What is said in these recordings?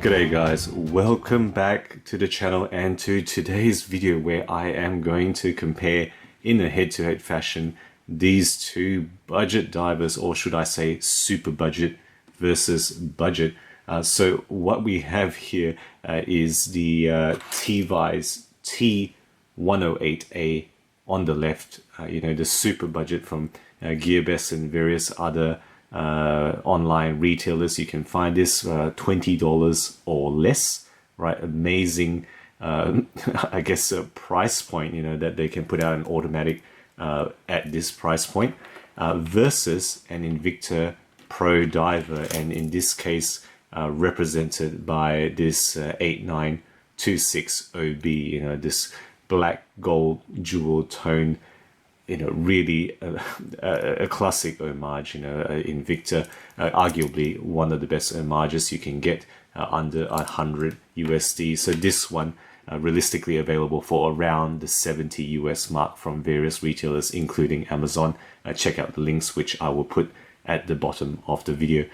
G'day guys, welcome back to the channel and to today's video where I am going to compare in a head-to-head fashion these two budget divers, or should I say super budget versus budget. So what we have here is the Tevise T801A on the left, the super budget from GearBest and various other online retailers. You can find this $20 or less, right? Amazing, I guess, a price point, that they can put out an automatic at this price point versus an Invicta Pro diver, and in this case represented by this 89260B, this black gold jewel tone, really a classic homage, Invicta, arguably one of the best homages you can get under 100 USD. So this one realistically available for around the 70 US mark from various retailers, including Amazon. Check out the links, which I will put at the bottom of the video.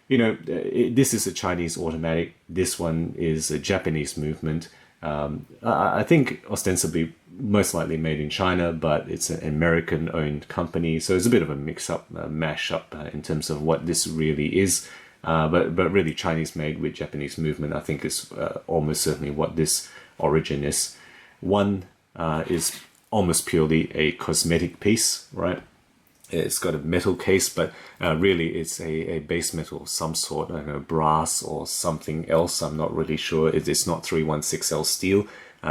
This is a Chinese automatic. This one is a Japanese movement. I think ostensibly most likely made in China, but it's an American-owned company, so it's a bit of a mix-up, mash-up in terms of what this really is. But really Chinese-made with Japanese movement, I think is almost certainly what this origin is. One is almost purely a cosmetic piece, right? It's got a metal case, but really it's a base metal of some sort, I don't know, brass or something else. I'm not really sure. It's not 316L steel,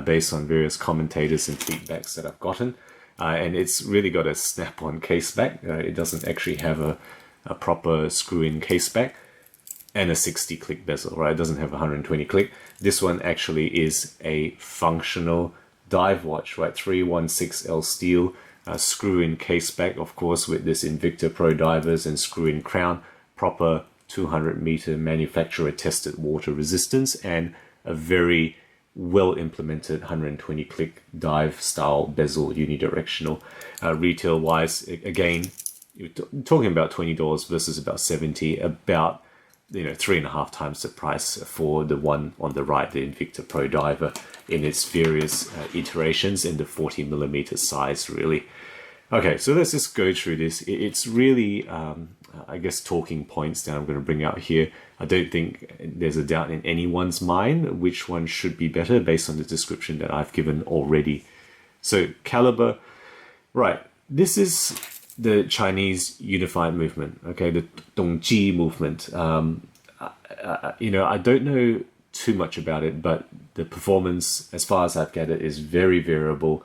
based on various commentators and feedbacks that I've gotten. And it's really got a snap-on case back. It doesn't actually have a proper screw-in case back, and a 60 click bezel, right? It doesn't have 120 click. This one actually is a functional dive watch, right? 316L steel. Screw-in case back, of course, with this Invicta Pro divers, and screw-in crown, proper 200 meter manufacturer tested water resistance, and a very well implemented 120 click dive style bezel, unidirectional. Retail wise, again, you're talking about $20 versus about 70, about 3.5 times the price for the one on the right, the Invicta Pro diver, in its various iterations in the 40mm size, really. Okay, so let's just go through this. It's really, I guess, talking points that I'm going to bring out here. I don't think there's a doubt in anyone's mind which one should be better based on the description that I've given already. So caliber, right, this is the Chinese unified movement, okay, the Dongji movement. I don't know too much about it, but the performance, as far as I've gathered, is very variable.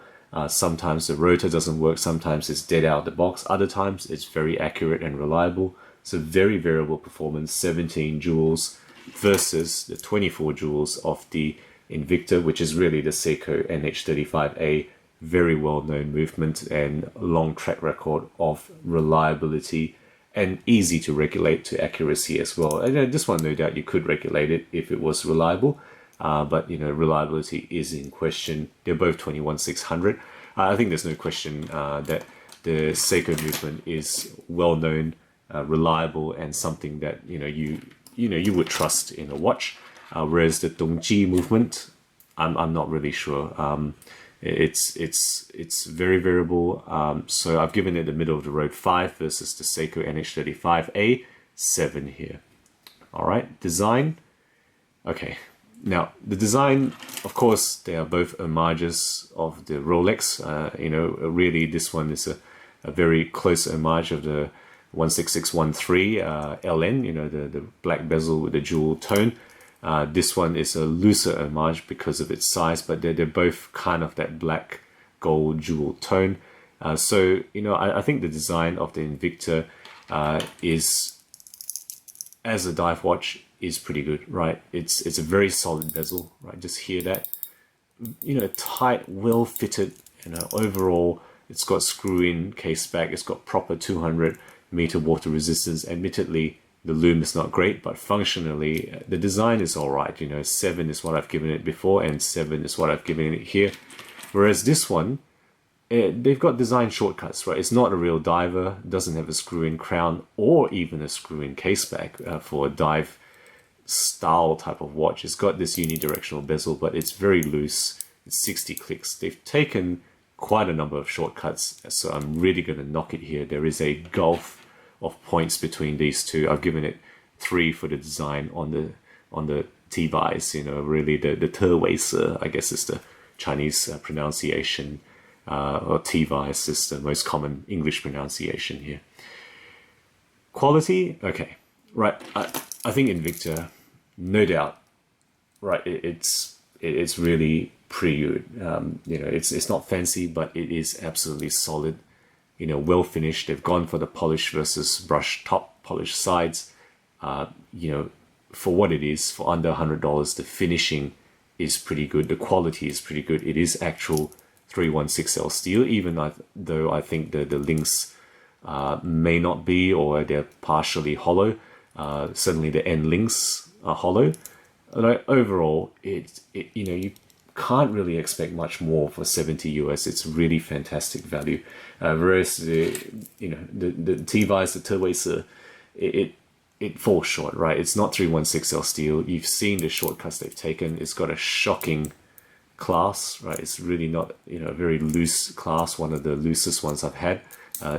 Sometimes the rotor doesn't work, sometimes it's dead out of the box, other times it's very accurate and reliable. So very variable performance, 17 joules versus the 24 joules of the Invicta, which is really the Seiko NH35A, very well-known movement and long track record of reliability and easy to regulate to accuracy as well. And this one, no doubt, you could regulate it if it was reliable, but reliability is in question. They're both 21600. I think there's no question that the Seiko movement is well-known, reliable, and something that you would trust in a watch. Whereas the Dongji movement, I'm not really sure. It's very variable. So I've given it the middle of the road 5 versus the Seiko NH35A 7 here. All right, design. Okay, now the design, of course, they are both homages of the Rolex. Really this one is a very close homage of the 16613 LN, the black bezel with the jewel tone. This one is a looser homage because of its size, but they're both kind of that black gold jewel tone. I think the design of the Invicta is, as a dive watch, is pretty good, right? It's a very solid bezel, right? Just hear that, tight, well fitted. Overall, it's got screw-in case back. It's got proper 200 meter water resistance. Admittedly, the loom is not great, but functionally, the design is all right. 7 is what I've given it before, and 7 is what I've given it here. Whereas this one, they've got design shortcuts, right? It's not a real diver, doesn't have a screw-in crown or even a screw-in case back for a dive style type of watch. It's got this unidirectional bezel, but it's very loose. It's 60 clicks. They've taken quite a number of shortcuts, so I'm really going to knock it here. There is a gulf of points between these two. I've given it 3 for the design on the Tevise. You know, really the Tevise, I guess is the Chinese pronunciation, or Tevise is the most common English pronunciation here. Quality, okay, right. I think Invicta, no doubt, right. It's really pretty good. You know, it's not fancy, but it is absolutely solid. You know, well finished. They've gone for the polish versus brush top, polished sides. You know, for what it is, for under $100, the finishing is pretty good. The quality is pretty good. It is actual 316L steel, even though I think the links may not be, or they're partially hollow. Certainly the end links are hollow. Like overall, it you know, you can't really expect much more for 70 US. It's really fantastic value. Whereas the Tevise, the Tevise, it falls short, right? It's not 316L steel. You've seen the shortcuts they've taken. It's got a shocking class, right? It's really not, you know, a very loose class, one of the loosest ones I've had.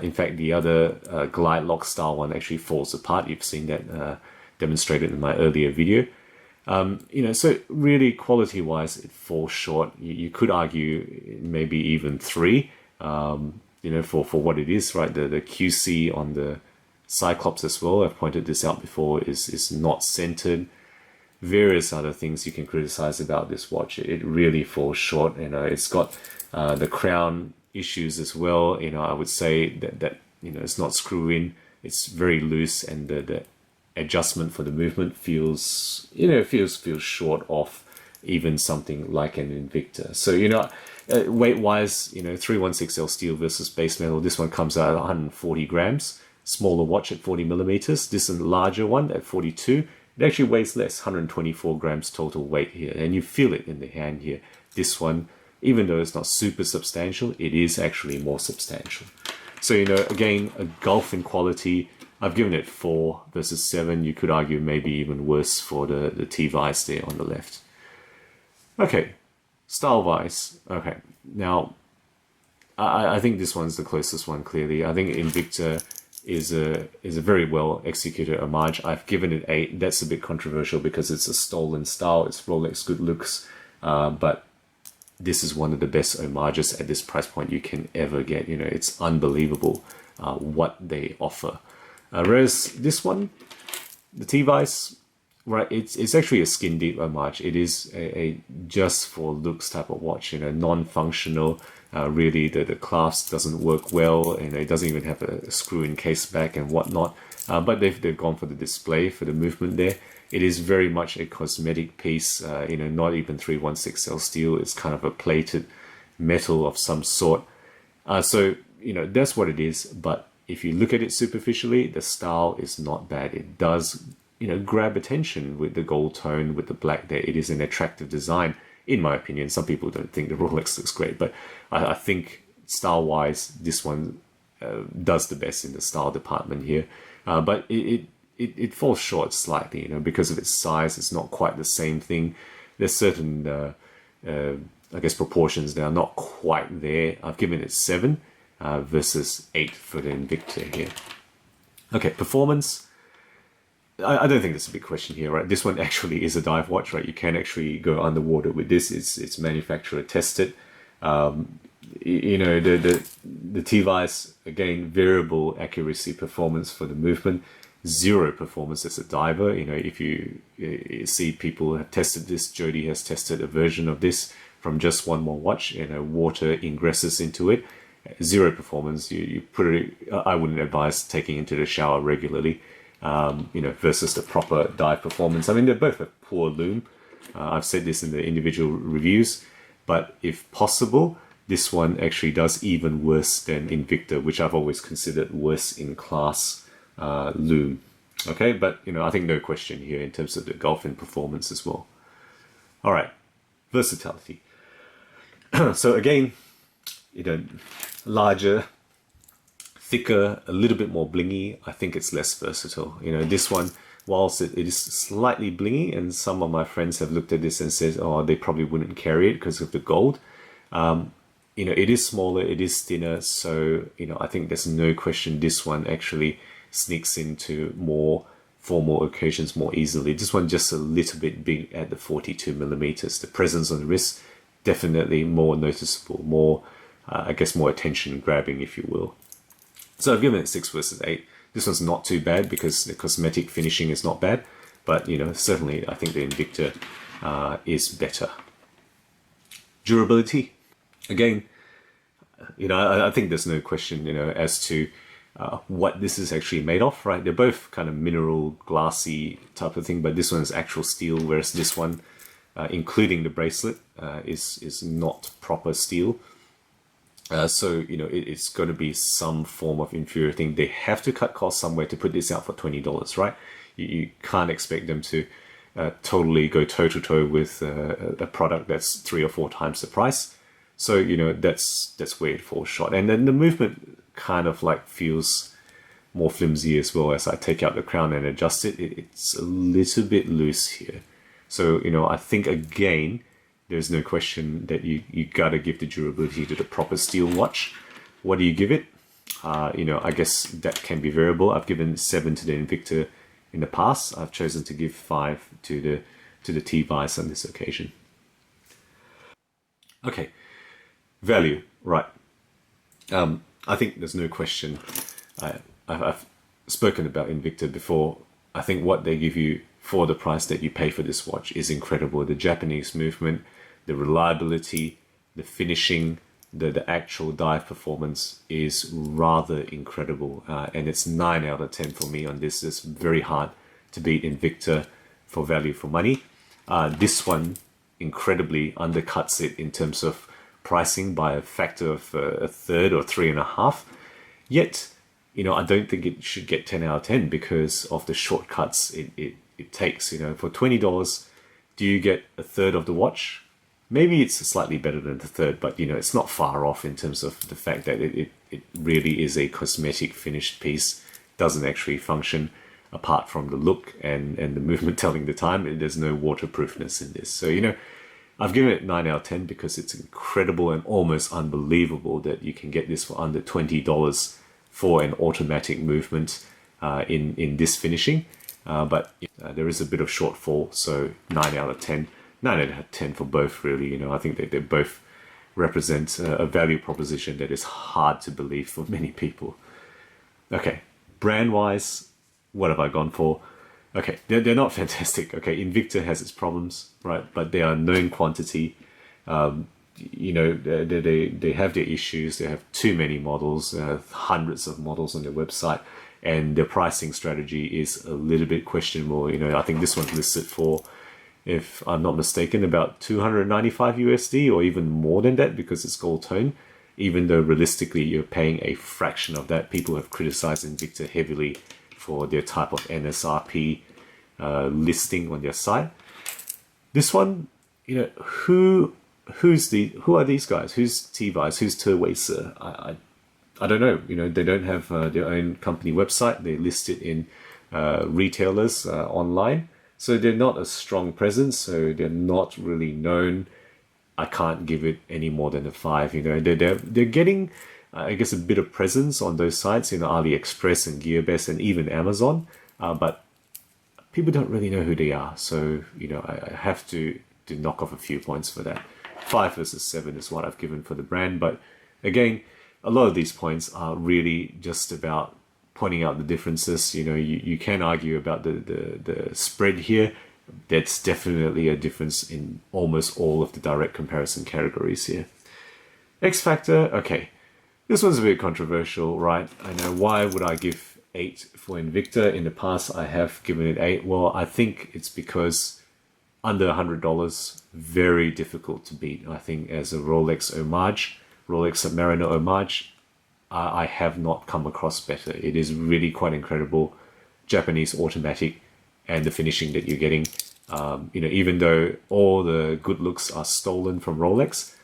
In fact, the other glide lock style one actually falls apart. You've seen that demonstrated in my earlier video. You know, so really quality-wise, it falls short. You could argue maybe even 3, you know, for what it is, right? The QC on the Cyclops as well, I've pointed this out before, is not centered. Various other things you can criticize about this watch. It really falls short. You know, it's got the crown issues as well. You know, I would say that you know, it's not screw in. It's very loose, and the adjustment for the movement feels, you know, feels short of even something like an Invicta. So, you know, weight wise, you know, 316L steel versus base metal. This one comes out at 140 grams. Smaller watch at 40 millimeters. This is a larger one at 42. It actually weighs less, 124 grams total weight here, and you feel it in the hand here. This one, even though it's not super substantial, it is actually more substantial. So, you know, again, a gulf in quality. I've given it 4 versus 7. You could argue maybe even worse for the Tevise there on the left. Okay, style-wise. Okay, now I think this one's the closest one, clearly. I think Invicta is a very well executed homage. I've given it 8. That's a bit controversial because it's a stolen style. It's Rolex good looks, but this is one of the best homages at this price point you can ever get. You know, it's unbelievable what they offer. Whereas this one, the Tevise, right, it's actually a skin deep homage. It is a just for looks type of watch, you know, non-functional. Really, the clasp doesn't work well, and it doesn't even have a screw-in case back and whatnot. But they've gone for the display, for the movement there. It is very much a cosmetic piece, you know, not even 316L steel. It's kind of a plated metal of some sort. So, you know, that's what it is. But if you look at it superficially, the style is not bad. It does, you know, grab attention with the gold tone, with the black there. It is an attractive design, in my opinion. Some people don't think the Rolex looks great, but I think style-wise, this one does the best in the style department here. But it falls short slightly, you know, because of its size. It's not quite the same thing. There's certain, I guess, proportions that are not quite there. I've given it 7 versus 8 for the Invicta here. Okay, performance. I don't think that's a big question here, right? This one actually is a dive watch, right? You can actually go underwater with this. It's manufacturer tested. You know, the Tevise, again, variable accuracy performance for the movement. 0 performance as a diver. You know, if you see people have tested this, Jody has tested a version of this from just one more watch, you know, water ingresses into it. 0 performance. You put it, I wouldn't advise taking into the shower regularly, you know, versus the proper dive performance. I mean, they're both a poor loom. I've said this in the individual reviews, but if possible, this one actually does even worse than Invicta, which I've always considered worse in class loom. Okay, but, you know, I think no question here in terms of the golf in performance as well. All right, versatility. So again, you know, larger, thicker, a little bit more blingy. I think it's less versatile. You know, this one, whilst it is slightly blingy, and some of my friends have looked at this and said, oh, they probably wouldn't carry it because of the gold. You know, it is smaller, it is thinner, so, you know, I think there's no question this one actually sneaks into more formal occasions more easily. This one just a little bit big at the 42 millimeters. The presence on the wrist, definitely more noticeable, more, I guess, more attention grabbing, if you will. So I've given it 6 versus 8. This one's not too bad because the cosmetic finishing is not bad, but, you know, certainly I think the Invicta is better. Durability. Again, you know, I think there's no question, you know, as to what this is actually made of, right? They're both kind of mineral, glassy type of thing, but this one is actual steel, whereas this one, including the bracelet, is not proper steel. So, you know, it's going to be some form of inferior thing. They have to cut costs somewhere to put this out for $20, right? You can't expect them to totally go toe-to-toe with a product that's 3 or 4 times the price. So, you know, that's where it falls short. And then the movement kind of like feels more flimsy as well. As I take out the crown and adjust it, it's a little bit loose here. So, you know, I think again, there's no question that you gotta give the durability to the proper steel watch. What do you give it? You know, I guess that can be variable. I've given 7 to the Invicta in the past. I've chosen to give 5 to the Tevise on this occasion. Okay. Value, right. I think there's no question. I've spoken about Invicta before. I think what they give you for the price that you pay for this watch is incredible. The Japanese movement, the reliability, the finishing, the actual dive performance is rather incredible. And it's 9 out of 10 for me on this. It's very hard to beat Invicta for value for money. This one incredibly undercuts it in terms of pricing by a factor of a third or 3.5. Yet, you know, I don't think it should get 10 out of 10 because of the shortcuts it takes. You know, for $20, do you get a third of the watch? Maybe it's slightly better than the third, but, you know, it's not far off in terms of the fact that it really is a cosmetic finished piece. Doesn't actually function apart from the look and the movement telling the time. There's no waterproofness in this. So, you know, I've given it 9 out of 10 because it's incredible and almost unbelievable that you can get this for under $20 for an automatic movement in this finishing. But there is a bit of shortfall, so 9 out of 10. 9 out of 10 for both, really. You know, I think that they both represent a value proposition that is hard to believe for many people. Okay, brand-wise, what have I gone for? Okay, they're not fantastic. Okay, Invicta has its problems, right? But they are known quantity. You know, they have their issues. They have too many models, hundreds of models on their website, and their pricing strategy is a little bit questionable. You know, I think this one's listed for, if I'm not mistaken, about 295 USD or even more than that because it's gold tone. Even though realistically you're paying a fraction of that, people have criticized Invicta heavily for their type of NSRP listing on their site. This one, you know, who are these guys? Who's Tevise? Who's Tevise? I don't know. You know, they don't have their own company website. They list it in retailers online, so they're not a strong presence. So they're not really known. I can't give it any more than a 5. You know, they're getting, I guess, a bit of presence on those sites, you know, AliExpress and GearBest and even Amazon, but people don't really know who they are. So, you know, I have to knock off a few points for that. 5 versus 7 is what I've given for the brand. But again, a lot of these points are really just about pointing out the differences. You know, you can argue about the spread here. That's definitely a difference in almost all of the direct comparison categories here. XFactor, okay. This one's a bit controversial, right? I know, why would I give 8 for Invicta? In the past, I have given it 8. Well, I think it's because under $100, very difficult to beat. I think as a Rolex homage, Rolex Submariner homage, I have not come across better. It is really quite incredible. Japanese automatic and the finishing that you're getting. You know, even though all the good looks are stolen from Rolex,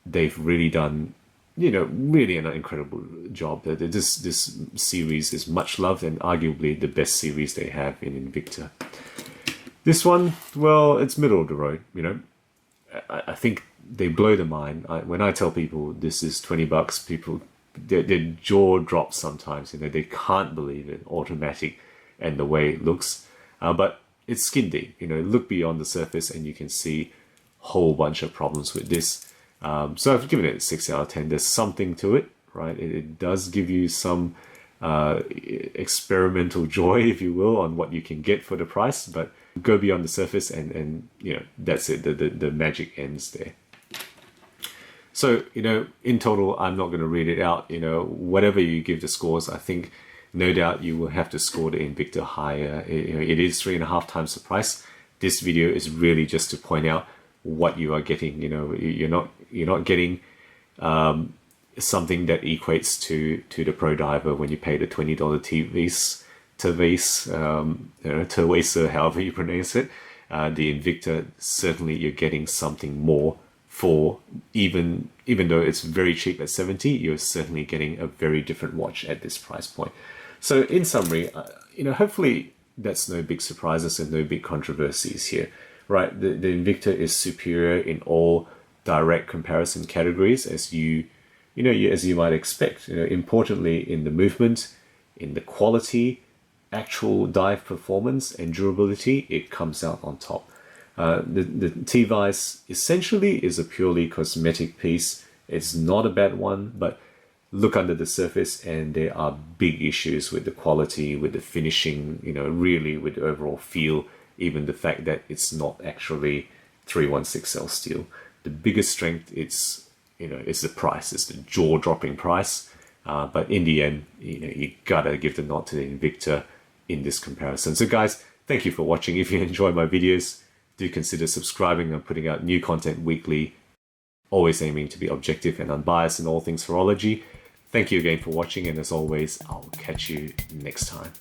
they've really done really an incredible job. This series is much loved and arguably the best series they have in Invicta. This one, well, it's middle of the road. I think they blow the mind. When I tell people this is $20, people their jaw drops sometimes. They can't believe it. Automatic and the way it looks, but it's skin deep. Look beyond the surface and you can see a whole bunch of problems with this. So I've given it a 6 out of 10. There's something to it, right? It does give you some experimental joy, if you will, on what you can get for the price, but go beyond the surface and that's it. The magic ends there. So, in total, I'm not going to read it out. Whatever you give the scores, I think no doubt you will have to score the Invicta higher. It is 3.5 times the price. This video is really just to point out what you are getting. You're not getting something that equates to the Pro Diver when you pay the $20 Tevise, however you pronounce it. The Invicta, certainly you're getting something more for, even though it's very cheap at $70, you're certainly getting a very different watch at this price point. So in summary, hopefully that's no big surprises and no big controversies here, right? The Invicta is superior in all direct comparison categories, as you might expect. Importantly, in the movement, in the quality, actual dive performance, and durability, it comes out on top. The Tevise essentially is a purely cosmetic piece. It's not a bad one, but look under the surface and there are big issues with the quality, with the finishing, really with the overall feel, even the fact that it's not actually 316L steel. The biggest strength is the price. It's the jaw-dropping price. But in the end, you gotta give the nod to the Invicta in this comparison. So guys, thank you for watching. If you enjoy my videos, do consider subscribing. I'm putting out new content weekly, always aiming to be objective and unbiased in all things horology. Thank you again for watching, and as always, I'll catch you next time.